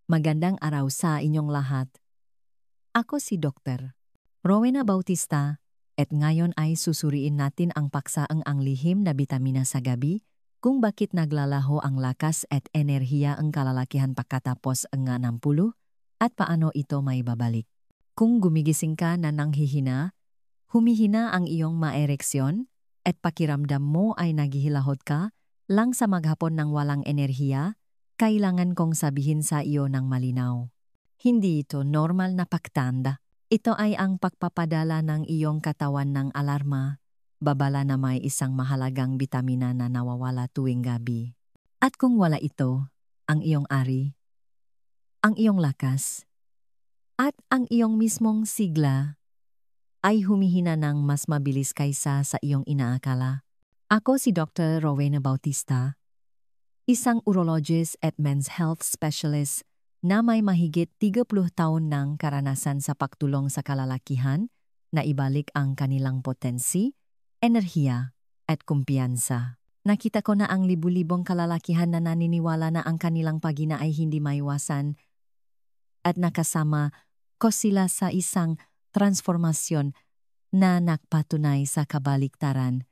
Magandang araw sa inyong lahat. Ako si Dr. Rowena Bautista at ngayon ay susuriin natin ang paksaang ang lihim na bitamina sa gabi kung bakit naglalaho ang lakas at enerhiya ang kalalakihan pagkatapos ang 60 at paano ito may babalik. Kung gumigising ka na nanghihina, humihina ang iyong maereksyon at pakiramdam mo ay naghihilahod ka lang sa maghapon ng walang enerhiya, kailangan kong sabihin sa iyo ng malinaw. Hindi ito normal na pagtanda. Ito ay ang pagpapadala ng iyong katawan ng alarma, babala na may isang mahalagang bitamina na nawawala tuwing gabi. At kung wala ito, ang iyong ari, ang iyong lakas, at ang iyong mismong sigla ay humihina ng mas mabilis kaysa sa iyong inaakala. Ako si Dr. Rowena Bautista, isang urologist at men's health specialist na may mahigit 30 taon ng karanasan sa pagtulong sa kalalakihan na ibalik ang kanilang potensi, enerhiya, at kumpiyansa. Nakita ko na ang libu-libong kalalakihan na naniniwala na ang kanilang pagina ay hindi maiwasan at nakasama ko sila sa isang transformasyon na nagpatunay sa kabaliktaran.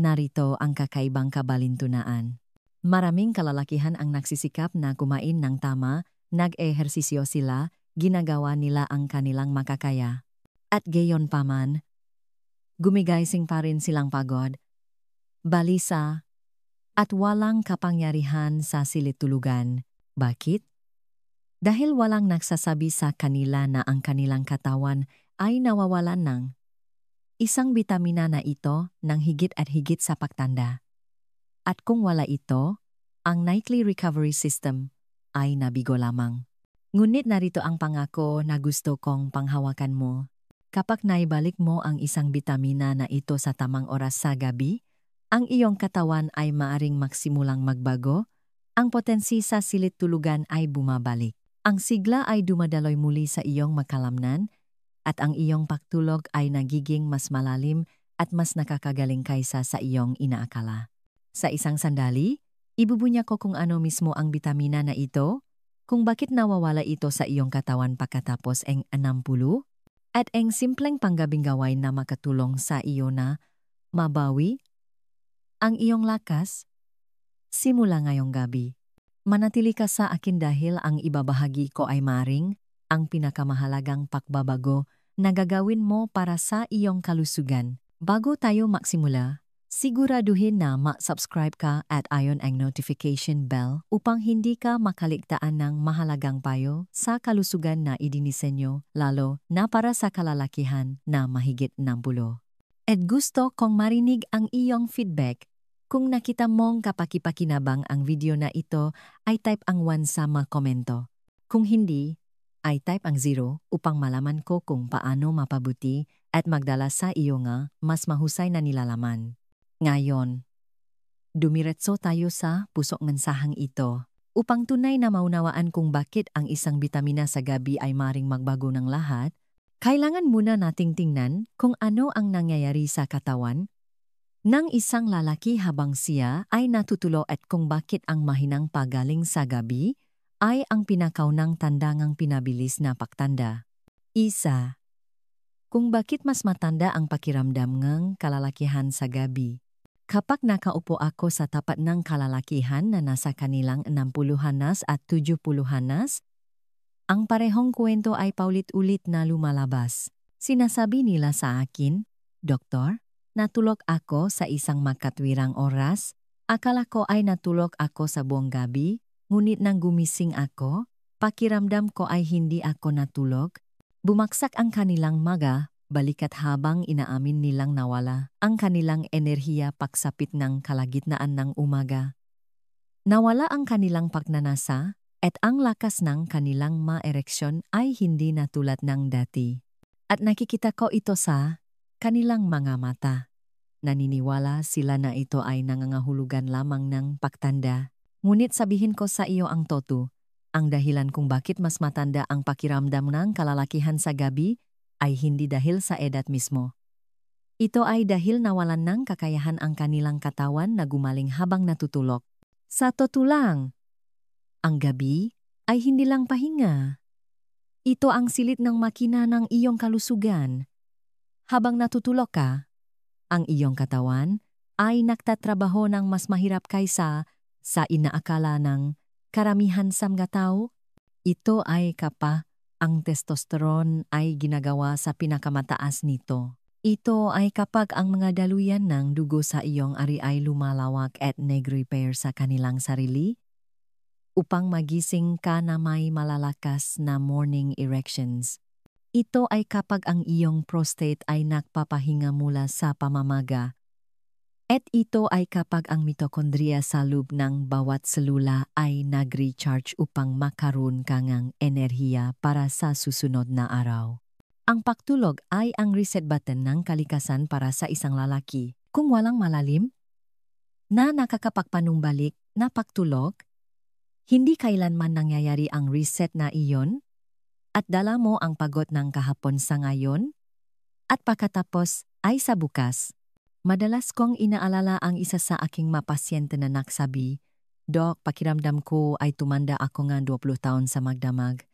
Narito ang kakaibang kabalintunaan. Maraming kalalakihan ang nagsisikap na kumain ng tama, nag-ehersisyo sila, ginagawa nila ang kanilang makakaya. At gayon pa man, gumigising pa rin silang pagod, balisa, at walang kapangyarihan sa silid-tulugan. Bakit? Dahil walang nagsasabi sa kanila na ang kanilang katawan ay nawawalan ng isang bitamina na ito ng higit at higit sa pagtanda. At kung wala ito, ang nightly recovery system ay nabigo lamang. Ngunit narito ang pangako na gusto kong panghawakan mo. Kapag naibalik mo ang isang bitamina na ito sa tamang oras sa gabi, ang iyong katawan ay maaring magsimulang magbago, ang potensi sa silid-tulugan ay bumabalik. Ang sigla ay dumadaloy muli sa iyong makalamnan, at ang iyong pagtulog ay nagiging mas malalim at mas nakakagaling kaysa sa iyong inaakala. Sa isang sandali, ibubunya ko kung ano mismo ang bitamina na ito, kung bakit nawawala ito sa iyong katawan pagkatapos ang 60, at ang simpleng panggabing gawain na makatulong sa iyo na mabawi ang iyong lakas simula ngayong gabi. Manatili ka sa akin dahil ang ibabahagi ko ay maring ang pinakamahalagang pagbabago na gagawin mo para sa iyong kalusugan. Bago tayo magsimula, siguraduhin na ma-subscribe ka at ion ang notification bell upang hindi ka makaligtaan ng mahalagang payo sa kalusugan na idinisenyo lalo na para sa kalalakihan na mahigit 60. At gusto kong marinig ang iyong feedback. Kung nakita mong kapakipakinabang ang video na ito, ay type ang 1 sa mga komento. Kung hindi, ay type ang 0 upang malaman ko kung paano mapabuti at magdala sa iyo nga mas mahusay na nilalaman. Ngayon, dumiretso tayo sa pusok mensaheng ito upang tunay na maunawaan kung bakit ang isang bitamina sa gabi ay maring magbago ng lahat. Kailangan muna nating tingnan kung ano ang nangyayari sa katawan ng isang lalaki habang siya ay natutulo at kung bakit ang mahinang pagaling sa gabi ay ang pinakaunang tandangang pinabilis na pagtanda. Isa, kung bakit mas matanda ang pakiramdam ng kalalakihan sa gabi. Kapag nakaupo ako sa tapat ng kalalakihan na nasa kanilang 60-hanas at 70-hanas, ang parehong kwento ay paulit-ulit na lumalabas. Sinasabi nila sa akin, "Doktor, natulog ako sa isang makatwirang oras, akala ko ay natulog ako sa buong gabi, ngunit nang gumising ako, pakiramdam ko ay hindi ako natulog." Bumaksak ang kanilang maga, balikat habang inaamin nilang nawala ang kanilang enerhiya pagsapit ng kalagitnaan ng umaga. Nawala ang kanilang pagnanasa at ang lakas ng kanilang maereksyon ay hindi na tulad ng dati. At nakikita ko ito sa kanilang mga mata. Naniniwala sila na ito ay nangangahulugan lamang ng pagtanda. Ngunit sabihin ko sa iyo ang totoo, ang dahilan kung bakit mas matanda ang pakiramdam ng kalalakihan sa gabi ay hindi dahil sa edad mismo. Ito ay dahil nawalan ng kakayahan ang kanilang katawan na gumaling habang natutulog. Sa totoo lang, ang gabi ay hindi lang pahinga. Ito ang silid ng makina ng iyong kalusugan. Habang natutulog ka, ang iyong katawan ay nagtatrabaho ng mas mahirap kaysa sa inaakala ng karamihan sa mga tao. Ito ay ang testosterone ay ginagawa sa pinakamataas nito. Ito ay kapag ang mga daluyan ng dugo sa iyong ari ay lumalawak at nag-repair sa kanilang sarili upang magising ka na may malalakas na morning erections. Ito ay kapag ang iyong prostate ay nagpapahinga mula sa pamamaga. At ito ay kapag ang mitokondriya sa loob ng bawat selula ay nag-recharge upang makaroon ka ng enerhiya para sa susunod na araw. Ang pagtulog ay ang reset button ng kalikasan para sa isang lalaki. Kung walang malalim na nakakapagpanumbalik na pagtulog, hindi kailanman nangyayari ang reset na iyon at dala mo ang pagod ng kahapon sa ngayon at pagkatapos ay sa bukas. Madalas kong inaalala ang isa sa aking mapasyente na nagsabi, "Dok, pakiramdam ko ay tumanda ako nga 20 taon sa magdamag."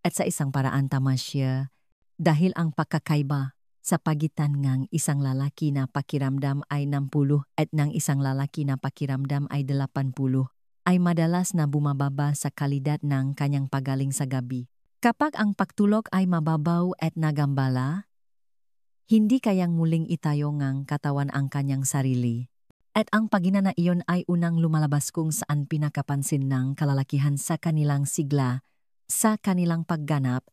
At sa isang paraan tama siya dahil ang pagkakaiba sa pagitan ng isang lalaki na pakiramdam ay 60 at ng isang lalaki na pakiramdam ay 80 ay madalas na bumababa sa kalidad ng kanyang pagaling sa gabi. Kapag ang pagtulog ay mababaw at nagambala, hindi kayang muling itayo ng katawan ang kanyang sarili. At ang pagina na iyon ay unang lumalabas kung saan pinakapansin ng kalalakihan sa kanilang sigla, sa kanilang pagganap,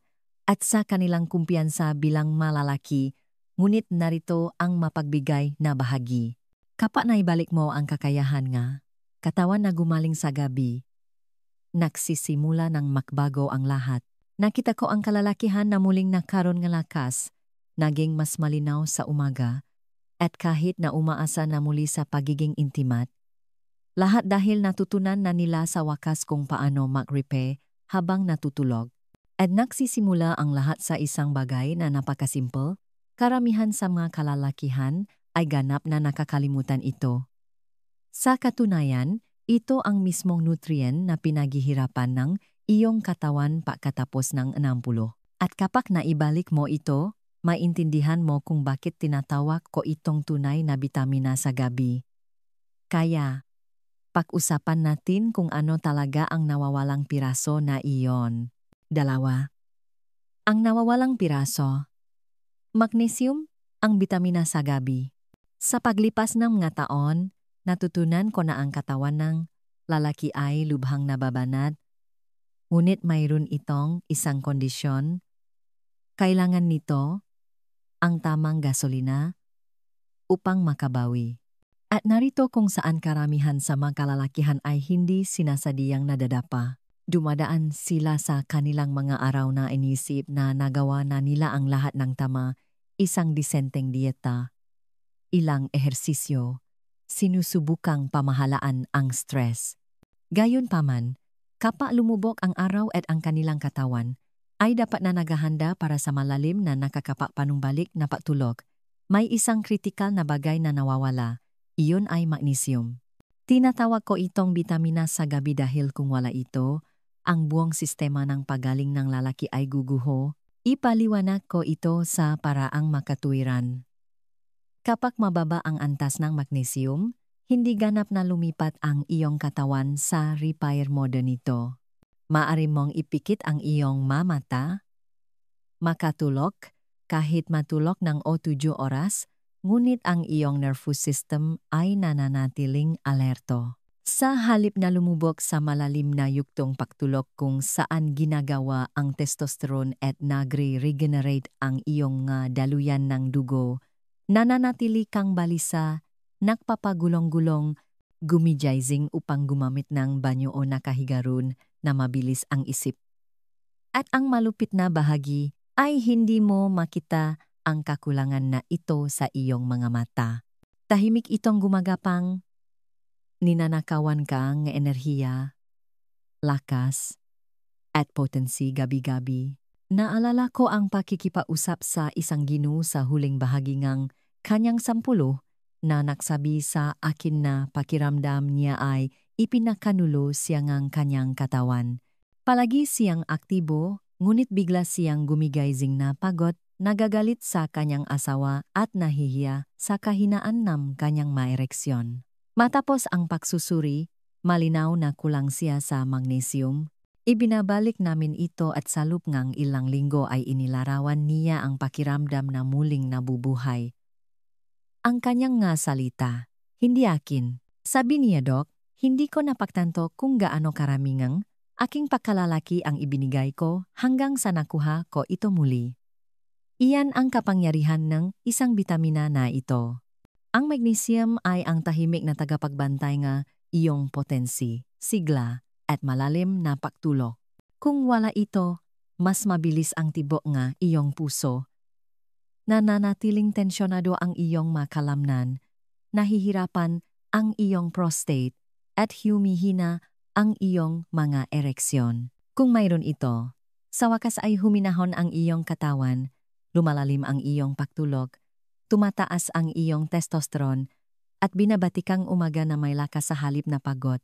at sa kanilang kumpiyansa bilang malalaki, ngunit narito ang mapagbigay na bahagi. Kapag naibalik mo ang kakayahan nga, katawan na gumaling sa gabi, nagsisimula ng makbago ang lahat. Nakita ko ang kalalakihan na muling nakaroon ng lakas, naging mas malinaw sa umaga, at kahit na umaasa na muli sa pagiging intimat, lahat dahil natutunan na nila sa wakas kung paano mag-repair habang natutulog. At nagsisimula ang lahat sa isang bagay na napakasimple, karamihan sa mga kalalakihan ay ganap na nakakalimutan ito. Sa katunayan, ito ang mismong nutrient na pinaghihirapan ng iyong katawan pagkatapos ng 60. At kapag naibalik mo ito, maintindihan mo kung bakit tinatawag ko itong tunay na bitamina sa gabi. Kaya, pag-usapan natin kung ano talaga ang nawawalang piraso na iyon. 2. Ang nawawalang piraso. Magnesium, ang bitamina sa gabi. Sa paglipas ng mga taon, natutunan ko na ang katawan ng lalaki ay lubhang nababanat, ngunit mayroon itong isang kondisyon. Kailangan nito ang tamang gasolina upang makabawi. At narito kung saan karamihan sa mga kalalakihan ay hindi sinasadyang nadadapa. Dumadaan sila sa kanilang mga araw na inisip na nagawa na nila ang lahat ng tama, isang disenteng dieta, ilang ehersisyo, sinusubukang pamahalaan ang stress. Gayunpaman, kapag lumubog ang araw at ang kanilang katawan, ay dapat na naghahanda para sa malalim na nakakapapanumbalik na pagtulog. May isang kritikal na bagay na nawawala, iyon ay magnesium. Tinatawag ko itong bitamina sa gabi dahil kung wala ito, ang buong sistema ng pagaling ng lalaki ay guguho. Ipaliwanag ko ito sa paraang makatuwiran. Kapag mababa ang antas ng magnesium, hindi ganap na lumipat ang iyong katawan sa repair mode nito. Maaari mong ipikit ang iyong mata, makatulog, kahit matulog ng 7 oras, ngunit ang iyong nervous system ay nananatiling alerto. Sa halip na lumubog sa malalim na yuktong pagtulog kung saan ginagawa ang testosterone at nagre-regenerate ang iyong daluyan ng dugo, nananatili kang balisa, nagpapagulong-gulong, gumigizing upang gumamit ng banyo o nakahigaron na mabilis ang isip. At ang malupit na bahagi ay hindi mo makita ang kakulangan na ito sa iyong mga mata. Tahimik itong gumagapang, ninanakawan ka ng enerhiya, lakas, at potensi gabi-gabi. Naalala ko ang pakikipausap sa isang Ginoo sa huling bahagi ng kanyang 10 na nagsabi sa akin na pakiramdam niya ay ipinakanulo siya ng kanyang katawan. Palagi siyang aktibo, ngunit bigla siyang gumigising na pagod, nagagalit sa kanyang asawa at nahihiya sa kahinaan ng kanyang maereksyon. Matapos ang pagsusuri, malinaw na kulang siya sa magnesium. Ibinabalik namin ito at sa loob ng ilang linggo ay inilarawan niya ang pakiramdam na muling nabubuhay. Ang kanyang nga salita, "Hindi akin." Sabi niya, "Dok, hindi ko napagtanto kung gaano karamingang aking pagkalalaki ang ibinigay ko hanggang sa nakuha ko ito muli." Iyan ang kapangyarihan ng isang bitamina na ito. Ang magnesium ay ang tahimik na tagapagbantay nga iyong potensi, sigla, at malalim na pagtulog. Kung wala ito, mas mabilis ang tibok nga iyong puso. Nananatiling tensyonado ang iyong makalamnan, nahihirapan ang iyong prostate, at humihina ang iyong mga ereksyon. Kung mayroon ito, sa wakas ay huminahon ang iyong katawan, lumalalim ang iyong pagtulog, tumataas ang iyong testosterone, at binabatikang umaga na may lakas sa halip na pagod.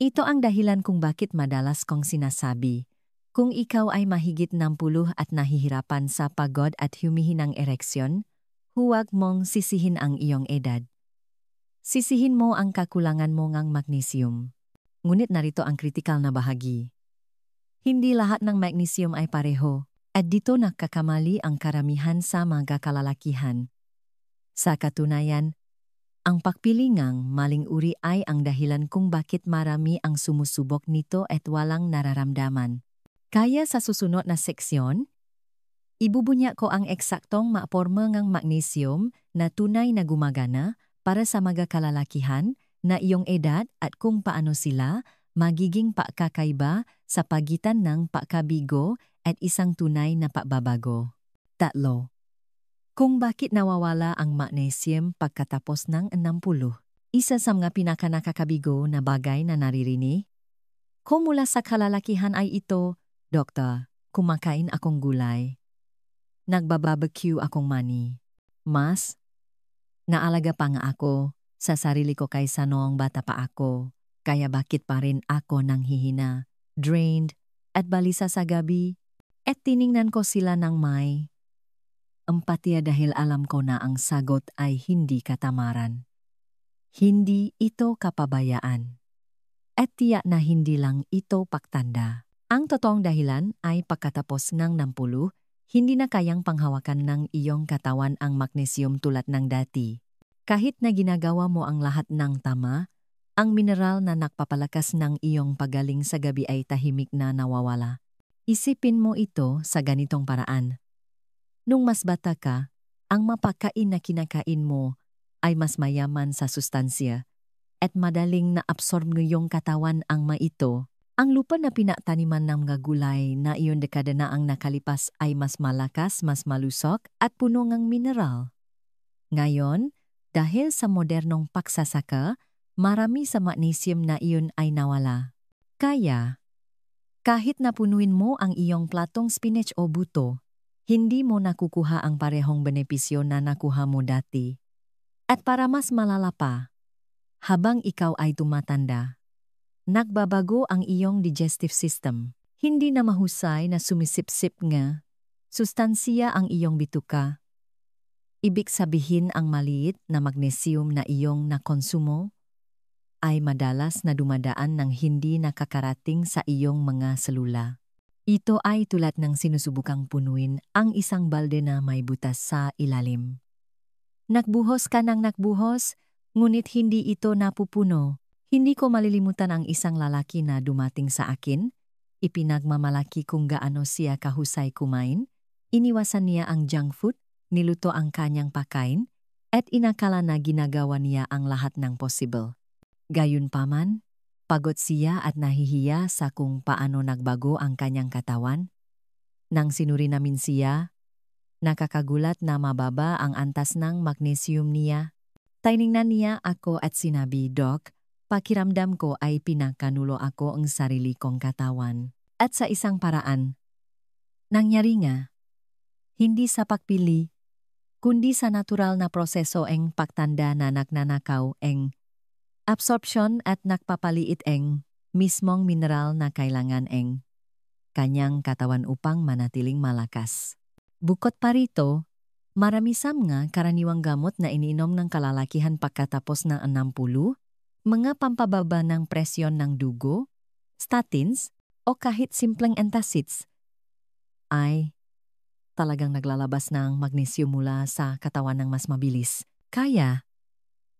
Ito ang dahilan kung bakit madalas kong sinasabi, kung ikaw ay mahigit 60 at nahihirapan sa pagod at humihinang ereksyon, huwag mong sisihin ang iyong edad. Sisihin mo ang kakulangan mo ngang magnesium. Ngunit narito ang kritikal na bahagi. Hindi lahat ng magnesium ay pareho, at dito nakakamali ang karamihan sa mga kalalakihan. Sa katunayan, ang pagpili ngang maling uri ay ang dahilan kung bakit marami ang sumusubok nito at walang nararamdaman. Kaya sa susunod na seksyon, ibubunya ko ang eksaktong maaporma ngang magnesium na tunay na gumagana para sa mga kalalakihan na iyong edad at kung paano sila magiging pakakaiba sa pagitan ng pagkabigo at isang tunay na pagbabago. 3. Kung bakit nawawala ang magnesium pagkatapos ng 60. Isa sa mga pinakanakakabigo na bagay na naririnig ko mula sa kalalakihan ay ito, "Doktor, kumakain akong gulay. Nagbabarbecue akong mani. Mas naalaga pa nga ako sa sarili ko kaysa noong bata pa ako. Kaya bakit pa rin ako nanghihina, drained, at balisa sa gabi?" At tiningnan ko sila ng may empatiya dahil alam ko na ang sagot ay hindi katamaran. Hindi ito kapabayaan. At tiyak na hindi lang ito pagtanda. Ang totoong dahilan ay pagkatapos ng 60, hindi na kayang panghawakan ng iyong katawan ang magnesium tulad ng dati. Kahit na ginagawa mo ang lahat ng tama, ang mineral na nakpapalakas ng iyong pagaling sa gabi ay tahimik na nawawala. Isipin mo ito sa ganitong paraan. Nung mas bata ka, ang mapakain na kinakain mo ay mas mayaman sa sustansya at madaling na-absorb ng iyong katawan ang maito. Ang lupa na pinataniman ng mga gulay na iyon dekada na ang nakalipas ay mas malakas, mas malusog at puno ng mineral. Ngayon, dahil sa modernong pagsasaka, marami sa magnesium na iyon ay nawala. Kaya, kahit napunuin mo ang iyong platong spinach o buto, hindi mo nakukuha ang parehong benepisyo na nakuha mo dati. At para mas malala pa, habang ikaw ay tumatanda, nagbabago ang iyong digestive system. Hindi na mahusay na sumisipsip nga sustansiya ang iyong bituka. Ibig sabihin ang maliit na magnesium na iyong nakonsumo ay madalas na dumadaan ng hindi nakakarating sa iyong mga selula. Ito ay tulad ng sinusubukang punuin ang isang balde na may butas sa ilalim. Nagbuhos ka ng nagbuhos, ngunit hindi ito napupuno. Hindi ko malilimutan ang isang lalaki na dumating sa akin. Ipinagmamalaki kung gaano siya kahusay kumain. Iniwasan niya ang junk food, niluto ang kanyang pagkain, at inakala na ginagawa niya ang lahat ng possible. Gayunpaman, pagod siya at nahihiya sa kung paano nagbago ang kanyang katawan. Nang sinuri namin siya, nakakagulat na mababa ang antas ng magnesium niya. Tiningnan niya ako at sinabi, "Doc, pakiramdam ko ay pinakanulo ako ang sarili kong katawan." At sa isang paraan, nangyari nga, hindi sa pagpili, kundi sa natural na proseso ang pagtanda na nagnanakaw ang absorption at nagpapaliit ang mismong mineral na kailangan ang kanyang katawan upang manatiling malakas. Bukod pa rito, marami nga karaniwang gamot na iniinom ng kalalakihan pagkatapos ng 60, mga pampababa ng presyon ng dugo, statins, o kahit simpleng antacids, ay talagang naglalabas ng magnesium mula sa katawan ng mas mabilis. Kaya,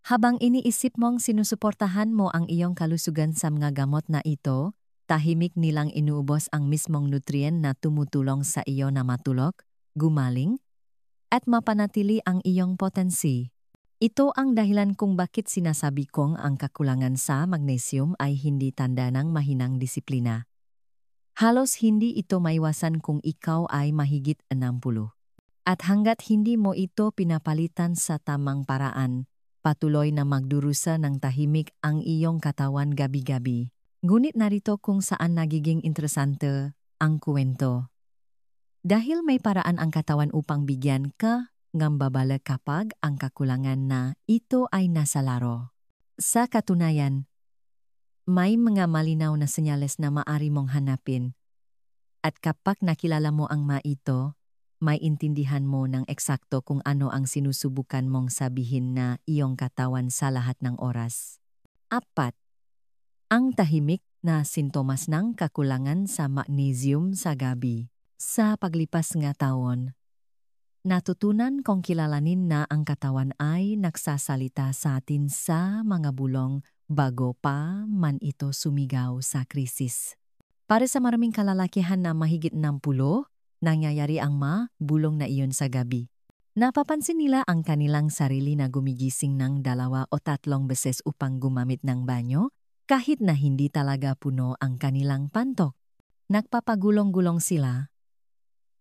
habang iniisip mong sinusuportahan mo ang iyong kalusugan sa mga gamot na ito, tahimik nilang inuubos ang mismong nutrient na tumutulong sa iyo na matulog, gumaling, at mapanatili ang iyong potensi. Ito ang dahilan kung bakit sinasabi kong ang kakulangan sa magnesium ay hindi tanda ng mahinang disiplina. Halos hindi ito maiwasan kung ikaw ay mahigit 60. At hanggat hindi mo ito pinapalitan sa tamang paraan, patuloy na magdurusa ng tahimik ang iyong katawan gabi-gabi. Ngunit narito kung saan nagiging interesante ang kwento. Dahil may paraan ang katawan upang bigyan ka ng babala kapag ang kakulangan na ito ay nasa laro. Sa katunayan, may mga malinaw na senyales na maaari mong hanapin. At kapag nakilala mo ang ito, may intindihan mo ng eksakto kung ano ang sinusubukan mong sabihin na iyong katawan sa lahat ng oras. 4. Ang tahimik na sintomas ng kakulangan sa magnesium sa gabi. Sa paglipas ng taon, natutunan kong kilalanin na ang katawan ay nagsasalita sa atin sa mga bulong bago pa man ito sumigaw sa krisis. Para sa maraming kalalakihan na mahigit 60, nangyayari ang bulong na iyon sa gabi. Napapansin nila ang kanilang sarili na gumigising ng 2 o 3 beses upang gumamit ng banyo, kahit na hindi talaga puno ang kanilang pantok. Nagpapagulong-gulong sila,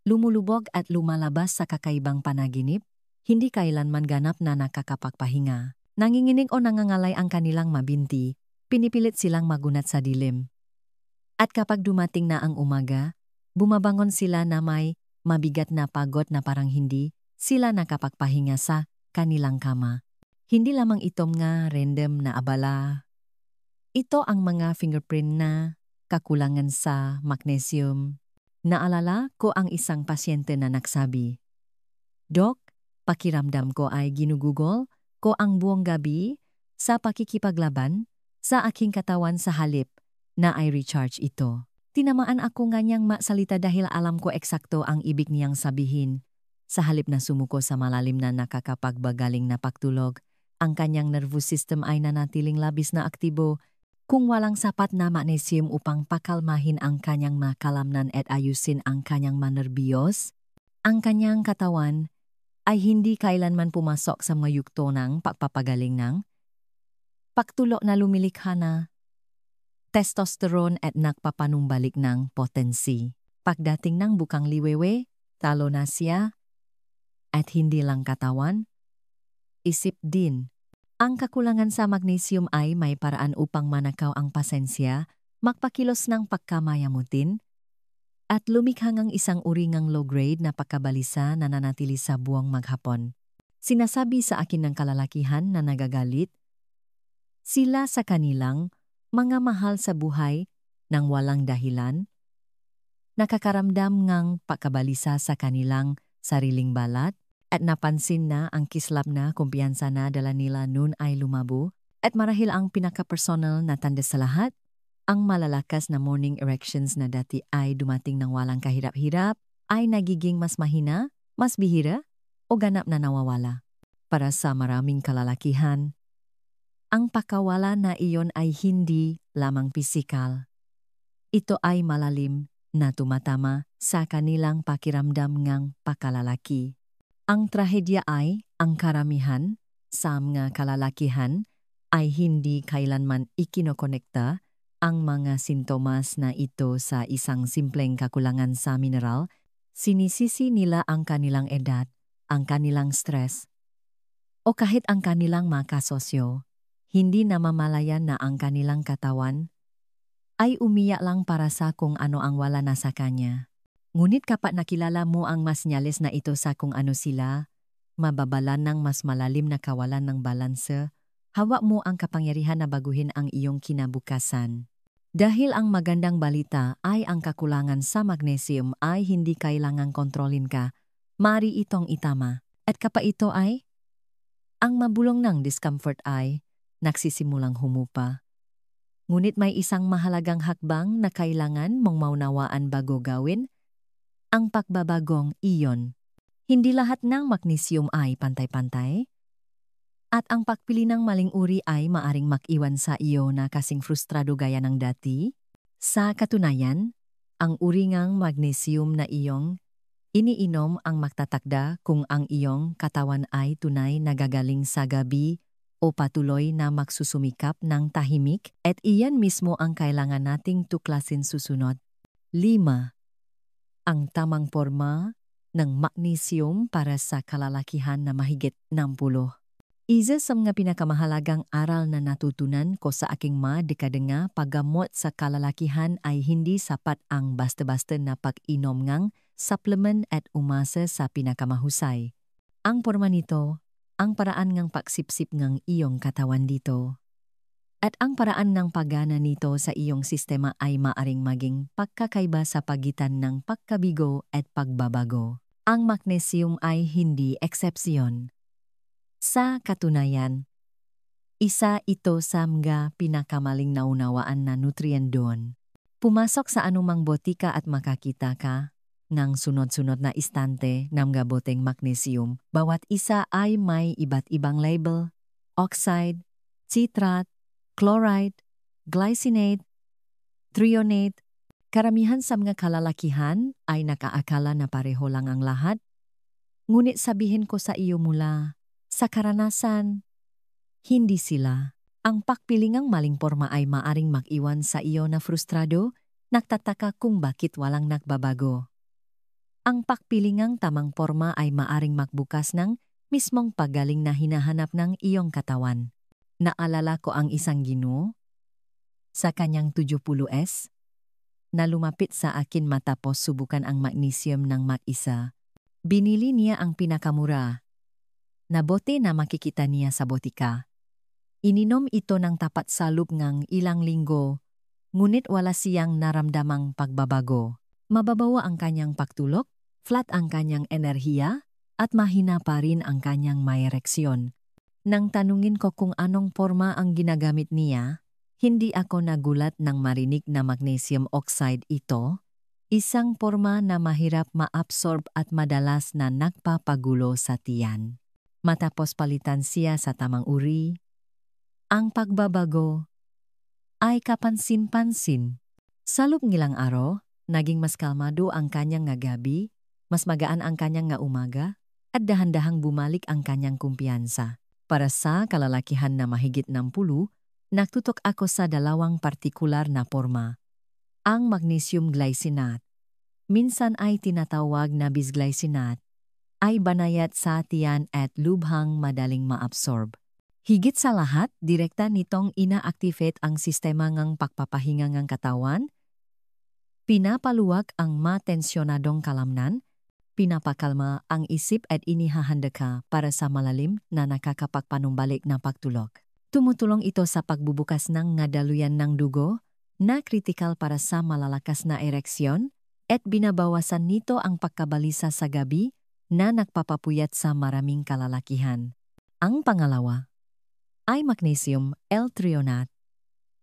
lumulubog at lumalabas sa kakaibang panaginip, hindi kailanman ganap na nakakapagpahinga. Nanginginig o nangangalay ang kanilang mabinti, pinipilit silang magunat sa dilim. At kapag dumating na ang umaga, bumabangon sila na may mabigat na pagod na parang hindi sila nakapagpahinga sa kanilang kama. Hindi lamang ito nga random na abala. Ito ang mga fingerprint na kakulangan sa magnesium. Naalala ko ang isang pasyente na nagsabi, "Dok, pakiramdam ko ay ginugugol ko ang buong gabi sa pakikipaglaban sa aking katawan sa halip na ay recharge ito." Tinamaan ako nga niyang masalita dahil alam ko eksakto ang ibig niyang sabihin. Sa halip na sumuko sa malalim na nakakapagbagaling na pagtulog, ang kanyang nervous system ay nanatiling labis na aktibo. Kung walang sapat na magnesium upang pakalmahin ang kanyang makalamnan at ayusin ang kanyang manerbiyos, ang kanyang katawan ay hindi kailanman pumasok sa mayugto ng pagpapagaling ng pagtulo na lumilikha na testosterone at nagpapanumbalik ng potensi. Pagdating ng bukang liwewe, talo na siya, at hindi lang katawan, isip din. Ang kakulangan sa magnesium ay may paraan upang manakaw ang pasensya, magpakilos ng pagkamayamutin, at lumikha ng isang uri ng low-grade na pagkabalisa na nanatili sa buong maghapon. Sinasabi sa akin ng kalalakihan na nagagalit, sila sa kanilang mga mahal sa buhay nang walang dahilan, nakakaramdam ng pagkabalisa sa kanilang sariling balat, at napansin na ang kislap na kumpiyansa na dala nila noon ay lumabo, at marahil ang pinaka-personal na tanda sa lahat, ang malalakas na morning erections na dati ay dumating ng walang kahirap-hirap ay nagiging mas mahina, mas bihira, o ganap na nawawala. Para sa maraming kalalakihan, ang pakawala na iyon ay hindi lamang pisikal. Ito ay malalim na tumatama sa kanilang pakiramdam ng pakalalaki. Ang trahedya ay, ang karamihan sa mga kalalakihan ay hindi kailanman ikinokonekta ang mga sintomas na ito sa isang simpleng kakulangan sa mineral. Sinisisi nila ang kanilang edad, ang kanilang stress, o kahit ang kanilang mga kasosyo. Hindi namamalayan na ang kanilang katawan ay umiyak lang para sa kung ano ang wala na sa kanya. Ngunit kapag nakilala mo ang mas senyales na ito sa kung ano sila, mababalan ng mas malalim na kawalan ng balanse, hawak mo ang kapangyarihan na baguhin ang iyong kinabukasan. Dahil ang magandang balita ay ang kakulangan sa magnesium ay hindi kailangang kontrolin ka, mari itong itama. At kapag ito ay, ang mabulong ng discomfort ay nagsisimulang humupa. Ngunit may isang mahalagang hakbang na kailangan mong maunawaan bago gawin, ang pagbabagong iyon. Hindi lahat ng magnesium ay pantay-pantay, at ang pagpili ng maling uri ay maaring mag-iwan sa iyo na kasing frustrado gaya ng dati. Sa katunayan, ang uri ng magnesium na iyong iniinom ang magtatakda kung ang iyong katawan ay tunay na gagaling sa gabi o patuloy na magsusumikap ng tahimik, at iyan mismo ang kailangan nating tuklasin susunod. 5. Ang tamang forma ng magnesium para sa kalalakihan na mahigit 60. Isa sa mga pinakamahalagang aral na natutunan ko sa aking mga dekada nga paggamot sa kalalakihan ay hindi sapat ang basta-basta na pag-inom ng supplement at umasa sa pinakamahusay. Ang porma nito, ang paraan ng pagsipsip ng iyong katawan dito, at ang paraan ng paggana nito sa iyong sistema ay maaring maging pagkakaiba sa pagitan ng pagkabigo at pagbabago. Ang magnesium ay hindi eksepsyon. Sa katunayan, isa ito sa mga pinakamaling naunawaan na nutrient doon. Pumasok sa anumang botika at makakita ka ng sunod-sunod na istante ng mga boteng magnesium. Bawat isa ay may iba't ibang label: oxide, citrate, chloride, glycinate, threonate. Karamihan sa mga kalalakihan ay nakaakala na pareho lang ang lahat. Ngunit sabihin ko sa iyo mula sa karanasan, hindi sila. Ang pagpilingang maling porma ay maaring mag-iwan sa iyo na frustrado, nagtataka kung bakit walang nagbabago. Ang pagpilingang tamang porma ay maaring magbukas ng mismong paggaling na hinahanap ng iyong katawan. Naalala ko ang isang Ginoo sa kanyang 70s na lumapit sa akin matapos subukan ang magnesium ng mag-isa. Binili niya ang pinakamura na bote na makikita niya sa botika. Ininom ito ng tapat sa loob ng ilang linggo, ngunit wala siyang naramdamang pagbabago. Mababawa ang kanyang pagtulog, flat ang kanyang enerhiya, at mahina pa rin ang kanyang may ereksyon. Nang tanungin ko kung anong porma ang ginagamit niya, hindi ako nagulat nang marinig na magnesium oxide ito, isang porma na mahirap ma-absorb at madalas na nagpapagulo sa tiyan. Matapos palitan siya sa tamang uri, ang pagbabago ay kapansin-pansin. Sa loob ng ilang araw, naging mas kalmado ang kanyang nga gabi, mas magaan ang kanyang nga umaga, at dahan-dahang bumalik ang kanyang kumpiyansa. Para sa kalalakihan na mahigit 60, nagtutok ako sa dalawang partikular na porma. Ang magnesium glycinate, minsan ay tinatawag na bisglycinate, ay banayad sa tiyan at lubhang madaling ma-absorb. Higit sa lahat, direkta nitong ina-activate ang sistema ng pagpapahinga ng katawan, pinapaluwag ang matensyonadong kalamnan, pinapakalma ang isip at inihahanda ka para sa malalim na nakakapagpanumbalik na pagtulog. Tumutulong ito sa pagbubukas ng daluyan ng dugo na kritikal para sa malalakas na ereksyon, at binabawasan nito ang pagkabalisa sa gabi na nagpapapuyat sa maraming kalalakihan. Ang pangalawa ay magnesium L-threonate.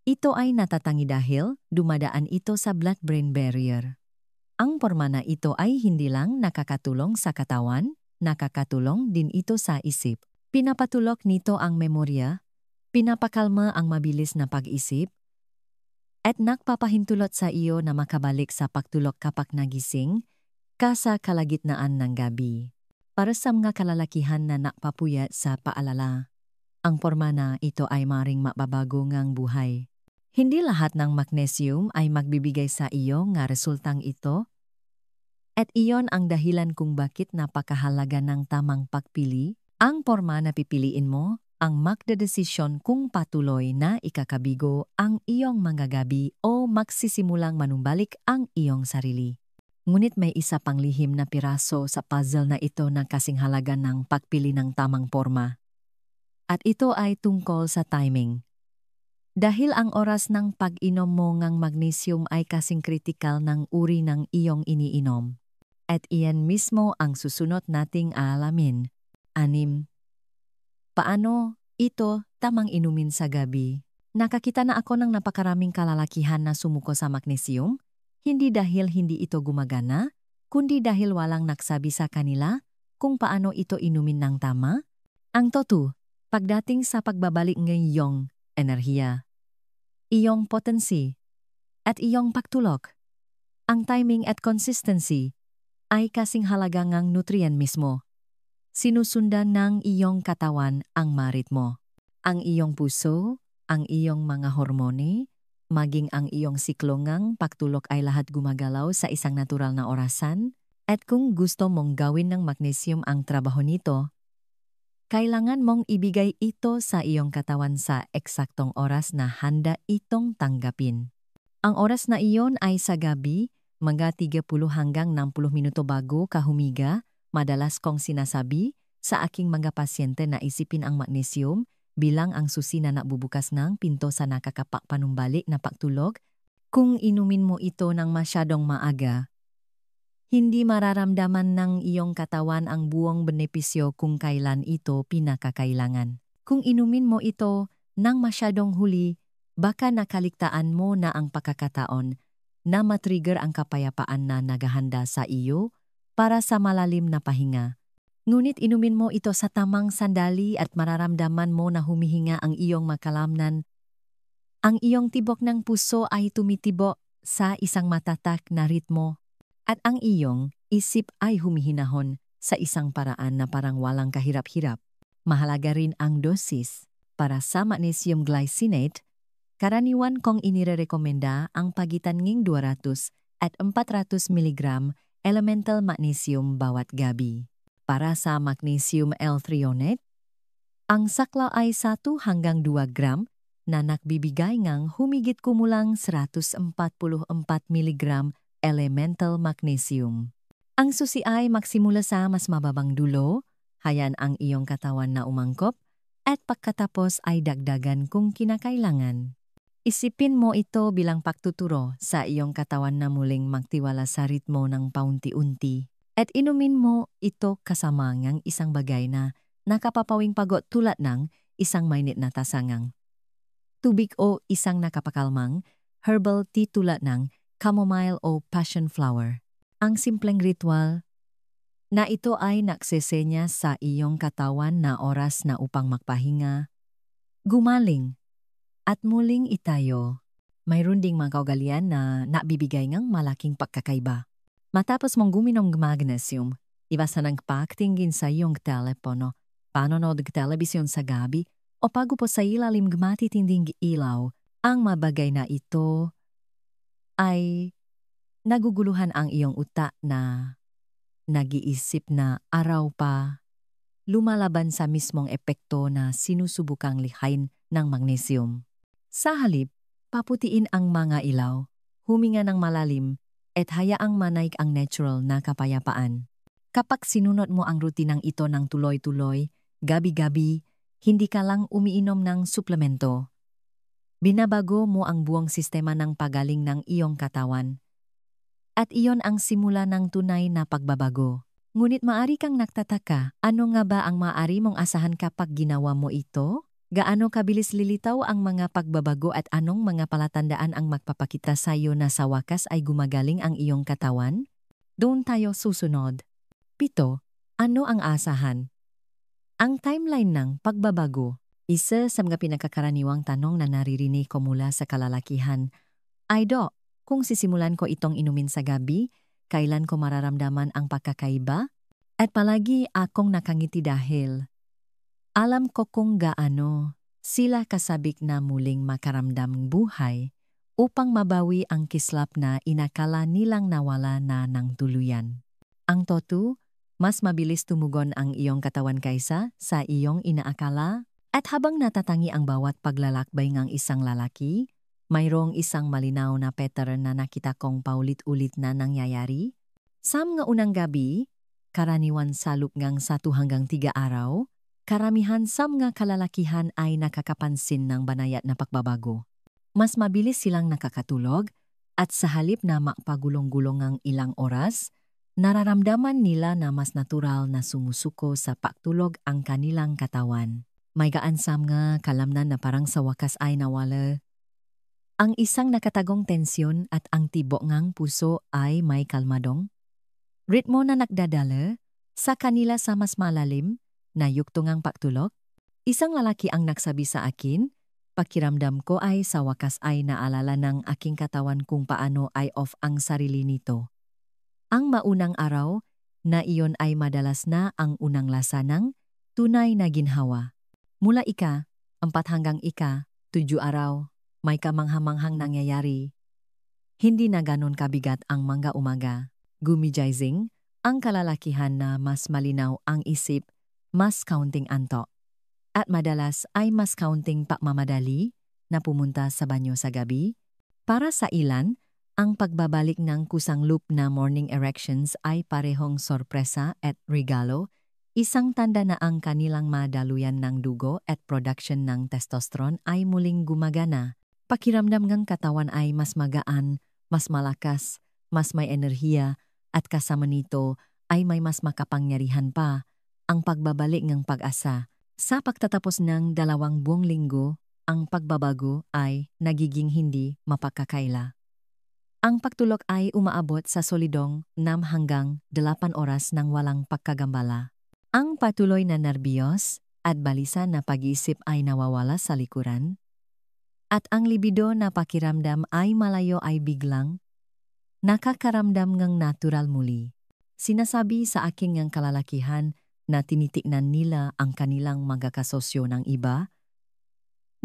Ito ay natatangi dahil dumadaan ito sa blood-brain barrier. Ang porma na ito ay hindi lang nakakatulong sa katawan, nakakatulong din ito sa isip. Pinapatulog nito ang memorya, pinapakalma ang mabilis na pag-isip, at nagpapahintulot sa iyo na makabalik sa pagtulog kapag nagising ka sa kalagitnaan ng gabi. Para sa mga kalalakihan na nakpapuyat sa paalala, ang porma na ito ay maring mababago ngang buhay. Hindi lahat ng magnesium ay magbibigay sa iyo nga resultang ito, at iyon ang dahilan kung bakit napakahalaga ng tamang pagpili. Ang porma na pipiliin mo ang magdedesisyon kung patuloy na ikakabigo ang iyong mga gabi o magsisimulang manumbalik ang iyong sarili. Ngunit may isa pang lihim na piraso sa puzzle na ito na kasing halaga ng pagpili ng tamang porma. At ito ay tungkol sa timing. Dahil ang oras ng pag-inom mo ng magnesium ay kasing kritikal ng uri ng iyong iniinom. At iyan mismo ang susunod nating alamin. 6. Paano ito tamang inumin sa gabi? Nakakita na ako ng napakaraming kalalakihan na sumuko sa magnesium, hindi dahil hindi ito gumagana, kundi dahil walang nagsabi sa kanila kung paano ito inumin ng tama. Ang totoo, pagdating sa pagbabalik ng iyong enerhiya, iyong potency, at iyong pagtulog, ang timing at consistency ay kasing halaga ngang nutrient mismo. Sinusundan ng iyong katawan ang maritmo. Ang iyong puso, ang iyong mga hormone, maging ang iyong siklo ngang pagtulog ay lahat gumagalaw sa isang natural na orasan. At kung gusto mong gawin ng magnesium ang trabaho nito, kailangan mong ibigay ito sa iyong katawan sa eksaktong oras na handa itong tanggapin. Ang oras na iyon ay sa gabi, mga 30 hanggang 60 minuto bago ka humiga. Madalas kong sinasabi sa aking mga pasyente na isipin ang magnesium bilang ang susi na nabubukas ng pinto sa nakakapagpanumbalik na pagtulog. Kung inumin mo ito ng masyadong maaga, hindi mararamdaman ng iyong katawan ang buong benepisyo kung kailan ito pinakakailangan. Kung inumin mo ito ng masyadong huli, baka nakaligtaan mo na ang pagkakataon na matrigger ang kapayapaan na naghahanda sa iyo para sa malalim na pahinga. Ngunit inumin mo ito sa tamang sandali at mararamdaman mo na humihinga ang iyong makalamnan. Ang iyong tibok ng puso ay tumitibok sa isang matatak na ritmo at ang iyong isip ay humihinahon sa isang paraan na parang walang kahirap-hirap. Mahalaga rin ang dosis. Para sa magnesium glycinate, karaniwan kong inirekomenda ang pagitan ng 200 at 400 mg elemental magnesium bawat gabi. Para sa magnesium L-threonate, ang sakla ay 1 hanggang 2 gram na nagbibigay ng humigit kumulang 144 mg elemental magnesium. Ang susi ay magsimula sa mas mababang dulo, hayaan ang iyong katawan na umangkop, at pagkatapos ay dagdagan kung kinakailangan. Isipin mo ito bilang pagtuturo sa iyong katawan na muling magtiwala sa ritmo ng paunti-unti. At inumin mo ito kasama ng isang bagay na nakapapawing pagod tulad ng isang mainit na tasangang tubig o isang nakapakalmang herbal tea tulad ng chamomile o passion flower. Ang simpleng ritual na ito ay nagsesenya sa iyong katawan na oras na upang magpahinga, gumaling, at muling itayo. Mayroon ding mga kaugalian na nabibigay ng malaking pagkakaiba. Matapos mong guminom ng magnesium, iwasan ang pagtingin sa iyong telepono, panonood ng telebisyon sa gabi, o pagupo sa ilalim ng matitinding ilaw. Ang mabagay na ito ay naguguluhan ang iyong utak na nag-iisip na araw pa lumalaban sa mismong epekto na sinusubukang likhain ng magnesium. Sa halip, paputiin ang mga ilaw, huminga ng malalim, at hayaang manaig ang natural na kapayapaan. Kapag sinunod mo ang rutinang ito ng tuloy-tuloy, gabi-gabi, hindi ka lang umiinom ng suplemento. Binabago mo ang buong sistema ng pagaling ng iyong katawan. At iyon ang simula ng tunay na pagbabago. Ngunit maari kang nagtataka, ano nga ba ang maaari mong asahan kapag ginawa mo ito? Gaano kabilis lilitaw ang mga pagbabago at anong mga palatandaan ang magpapakita sa iyo na sa wakas ay gumagaling ang iyong katawan? Doon tayo susunod. 7. Ano ang asahan? Ang timeline ng pagbabago. Isa sa mga pinakakaraniwang tanong na naririnig ko mula sa kalalakihan ay, "Dok, kung sisimulan ko itong inumin sa gabi, kailan ko mararamdaman ang pagkakaiba?" At palagi akong nakangiti dahil alam ko kung gaano sila kasabik na muling makaramdam ng buhay upang mabawi ang kislap na inakala nilang nawala na ng tuluyan. Ang totoo, mas mabilis tumugon ang iyong katawan kaysa sa iyong inaakala, at habang natatangi ang bawat paglalakbay ng isang lalaki, mayroong isang malinaw na pattern na nakita kong paulit-ulit na nangyayari. Sa mga unang gabi, karaniwan sa loob ng 1 hanggang 3 araw, karamihan sa mga kalalakihan ay nakakapansin ng banayad na pagbabago. Mas mabilis silang nakakatulog at sa halip na mapagulong-gulong ang ilang oras, nararamdaman nila na mas natural na sumusuko sa pagtulog ang kanilang katawan. May gaansam nga kalamnan na parang sa wakas ay nawala. Ang isang nakatagong tensyon at ang tibok ngang puso ay may kalmadong. Ritmo na nagdadala sa kanila sa mas malalim na yugtungang pagtulog. Isang lalaki ang nagsabi sa akin, pakiramdam ko ay sa wakas ay naalala ng aking katawan kung paano ay off ang sarili nito. Ang maunang araw na iyon ay madalas na ang unang lasa ng tunay na ginhawa. Mula 4 hanggang 7 araw, may kamanghamanghang nangyayari. Hindi na ganon kabigat ang mga umaga. Gumigizing, ang kalalakihan na mas malinaw ang isip, mas kaunting antok. At madalas ay mas kaunting pagmamadali na pumunta sa banyo sa gabi. Para sa ilan, ang pagbabalik ng kusang loop na morning erections ay parehong sorpresa at regalo, isang tanda na ang kanilang madaluyan ng dugo at production ng testosterone ay muling gumagana. Pakiramdam ng katawan ay mas magaan, mas malakas, mas may enerhiya, at kasama nito ay may mas makapangyarihan pa, ang pagbabalik ng pag-asa. Sa pagtatapos ng 2 buong linggo, ang pagbabago ay nagiging hindi mapagkakaila. Ang pagtulog ay umaabot sa solidong 6 hanggang 8 oras ng walang pagkagambala. Ang patuloy na nerbiyos at balisa na pag-iisip ay nawawala sa likuran. At ang libido na pakiramdam ay malayo ay biglang nakakaramdam ng natural muli. Sinasabi sa aking ng kalalakihan na tinitiknan nila ang kanilang mga kasosyo ng iba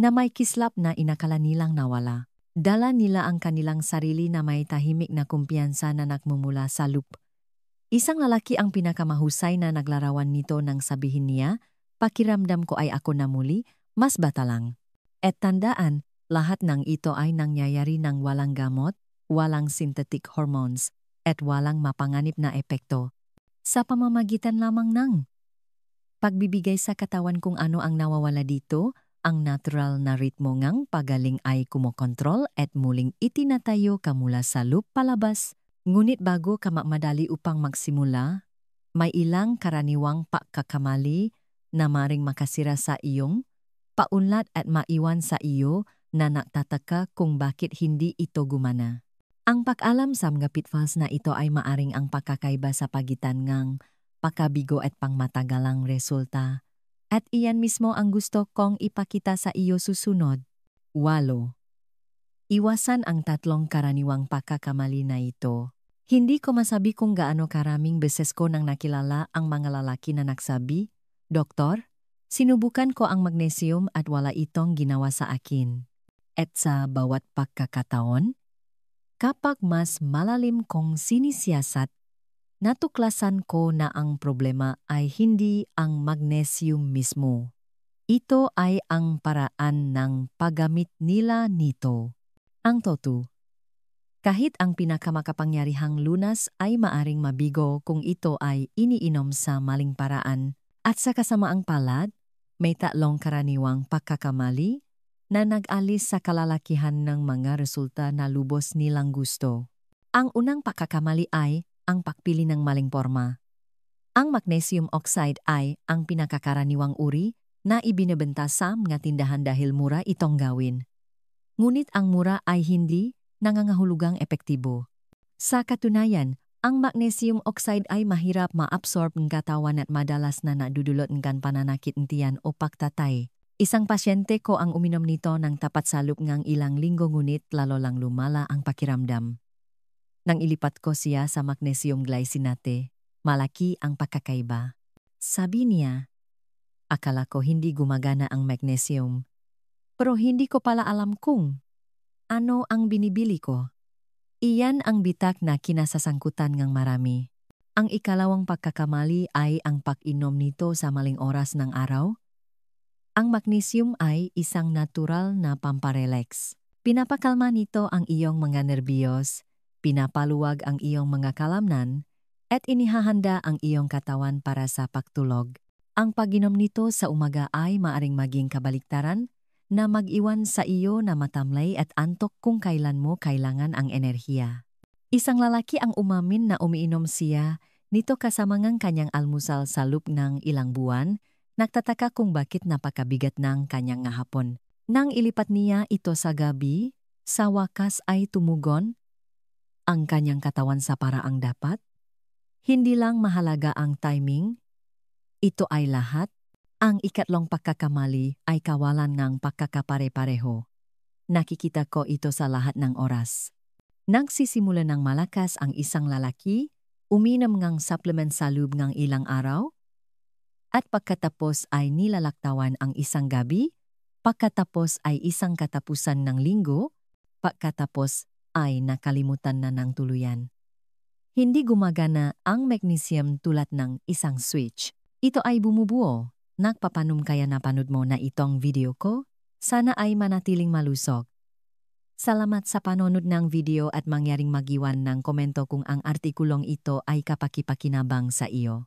na may kislap na inakala nilang nawala. Dala nila ang kanilang sarili na may tahimik na kumpiyansa na nagmumula sa loop. Isang lalaki ang pinakamahusay na naglarawan nito nang sabihin niya, pakiramdam ko ay ako na muli, mas bata lang. At tandaan, lahat ng ito ay nangyayari ng walang gamot, walang synthetic hormones, at walang mapanganib na epekto. Sa pamamagitan lamang ng pagbibigay sa katawan kung ano ang nawawala dito, ang natural na ritmo ngang pagaling ay kumokontrol at muling itinatayo ka mula sa loop palabas. Ngunit bago ka madali upang magsimula, may ilang karaniwang pagkakamali na maring makasira sa iyong paunlad at maiwan sa iyo na nagtataka kung bakit hindi ito gumana. Ang pag-alam sa mga pitfalls na ito ay maaring ang pagkakaiba sa pagitan ng pagkabigo at pangmatagalang resulta. At iyan mismo ang gusto kong ipakita sa iyo susunod. 8. Iwasan ang 3 karaniwang pagkakamali na ito. Hindi ko masabi kung gaano karaming beses ko nang nakilala ang mga lalaki na nagsabi, Doktor, sinubukan ko ang magnesium at wala itong ginawa sa akin. At sa bawat pagkakataon, kapag mas malalim kong sinisiyasat, natuklasan ko na ang problema ay hindi ang magnesium mismo. Ito ay ang paraan ng paggamit nila nito. Ang totoo, kahit ang pinakamakapangyarihang lunas ay maaring mabigo kung ito ay iniinom sa maling paraan, at sa kasamaang palad, may 3 karaniwang pagkakamali na nag-alis sa kalalakihan ng mga resulta na lubos nilang gusto. Ang unang pagkakamali ay ang pagpili ng maling porma. Ang magnesium oxide ay ang pinakakaraniwang uri na ibinebenta sa mga tindahan dahil mura itong gawin. Ngunit ang mura ay hindi nangangahulugang epektibo. Sa katunayan, ang magnesium oxide ay mahirap ma-absorb ng katawan at madalas na nadudulot ng pananakit ng tiyan o pagtatay. Isang pasyente ko ang uminom nito ng tapat sa loob ng ilang linggo ngunit lalo lang lumala ang pakiramdam. Nang ilipat ko siya sa magnesium glycinate, malaki ang pagkakaiba. Sabi niya, akala ko hindi gumagana ang magnesium. Pero hindi ko pala alam kung ano ang binibili ko. Iyan ang bitak na kinasasangkutan ng marami. Ang ikalawang pagkakamali ay ang pag-inom nito sa maling oras ng araw. Ang magnesium ay isang natural na pamparelax. Pinapakalma nito ang iyong mga nerbiyos, pinapaluwag ang iyong mga kalamnan, at inihahanda ang iyong katawan para sa pagtulog. Ang pag-inom nito sa umaga ay maaring maging kabaliktaran na mag-iwan sa iyo na matamlay at antok kung kailan mo kailangan ang enerhiya. Isang lalaki ang umamin na umiinom siya nito kasama ng kanyang almusal sa loob ng ilang buwan. Nagtataka kung bakit napakabigat ng kanyang hapon. Nang ilipat niya ito sa gabi, sa wakas ay tumugon ang kanyang katawan sa paraang dapat. Hindi lang mahalaga ang timing, ito ay lahat. Ang ikatlong pagkakamali ay kawalan ng pagkakapare-pareho. Nakikita ko ito sa lahat ng oras. Nagsisimula ng malakas ang isang lalaki, uminom ng supplement sa loob ng ilang araw, at pagkatapos ay nilalaktawan ang isang gabi, pagkatapos ay isang katapusan ng linggo, pagkatapos ay nakalimutan na ng tuluyan. Hindi gumagana ang magnesium tulad ng isang switch. Ito ay bumubuo. Nagpapanom kaya napanood mo na itong video ko? Sana ay manatiling malusog. Salamat sa panonood ng video at mangyaring magiwan ng komento kung ang artikulong ito ay kapakipakinabang sa iyo.